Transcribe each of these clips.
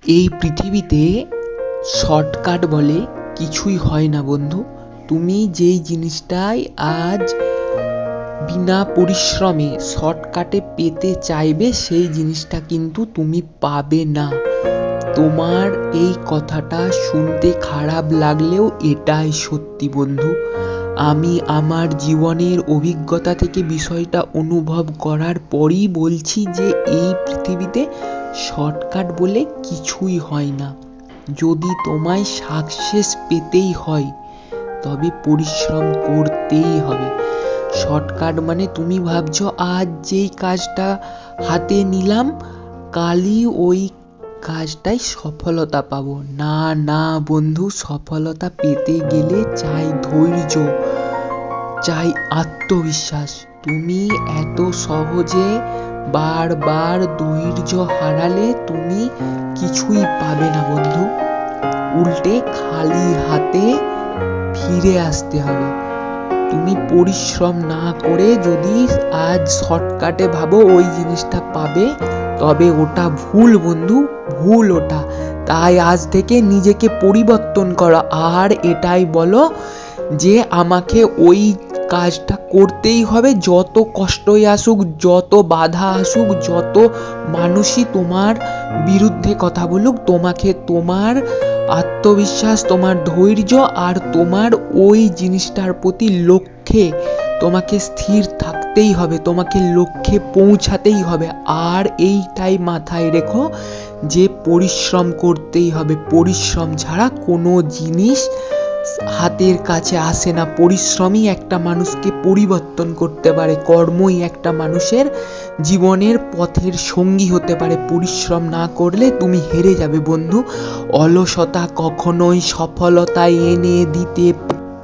এই পৃথিবীতে শর্টকাট বলে কিছুই হয় না বন্ধু। তুমি যেই জিনিসটাই আজ বিনা পরিশ্রমে শর্টকাটে পেতে চাইবে সেই জিনিসটা কিন্তু তুমি পাবে না। তোমার এই কথাটা শুনতে খারাপ লাগলেও এটাই সত্যি বন্ধু। আমি আমার জীবনের অভিজ্ঞতা থেকে বিষয়টা অনুভব করার পরই বলছি যে এই পৃথিবীতে শর্টকাট বলে কিছুই হয় না। যদি তোমায় সাকসেস পেতেই হয় তবে পরিশ্রম করতেই হবে। শর্টকাট মানে তুমি ভাবছো আজ যেই কাজটা হাতে নিলাম কালই ওই কাজটাই সফলতা পাবো। না না বন্ধু, সফলতা পেতে গেলে চাই ধৈর্য, চাই আত্মবিশ্বাস। তুমি এত সহজে বারবার ধৈর্য হারালে তুমি কিছুই পাবে না বন্ধু। উল্টে খালি হাতে ফিরে আসতে হবে। তুমি পরিশ্রম না করে যদি আজ শর্টকাটে ভাবো ওই জিনিসটা পাবে, তবে ওটা ভুল বন্ধু, ভুল ওটা। তাই আজ থেকে নিজেকে পরিবর্তন করো আর এটাই বলো যে আমাকে ওই কাজটা করতেই হবে, যত কষ্টই আসুক, যত বাধা আসুক, যত মানুষই তোমার বিরুদ্ধে কথা বলুক, তোমাকে তোমার আত্মবিশ্বাস, তোমার ধৈর্য আর তোমার ওই জিনিসটার প্রতি লক্ষ্যে তোমাকে স্থির থাকতেই হবে, তোমাকে লক্ষ্যে পৌঁছাতেই হবে। আর এইটাই মাথায় রেখো যে পরিশ্রম করতেই হবে। পরিশ্রম ছাড়া কোনো জিনিস হাতের কাছে আসে না। পরিশ্রমই একটা মানুষকে পরিবর্তন করতে পারে। কর্মই একটা মানুষের জীবনের পথের সঙ্গী হতে পারে। পরিশ্রম না করলে তুমি হেরে যাবে বন্ধু। অলসতা কখনোই সফলতা এনে দিতে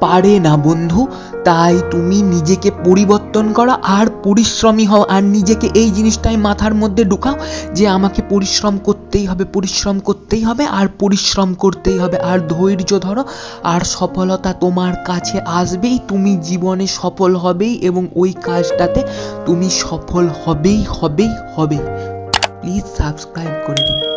পারে না বন্ধু। তাই তুমি নিজেকে পরিবর্তন করো আর পরিশ্রমী হও, আর নিজেকে এই জিনিসটাই মাথার মধ্যে ঢুকাও যে আমাকে পরিশ্রম করতেই হবে, পরিশ্রম করতেই হবে আর পরিশ্রম করতেই হবে। আর ধৈর্য ধরো আর সফলতা তোমার কাছে আসবেই। তুমি জীবনে সফল হবেই এবং ওই কাজটাতে তুমি সফল হবেই। প্লিজ সাবস্ক্রাইব করে দিন।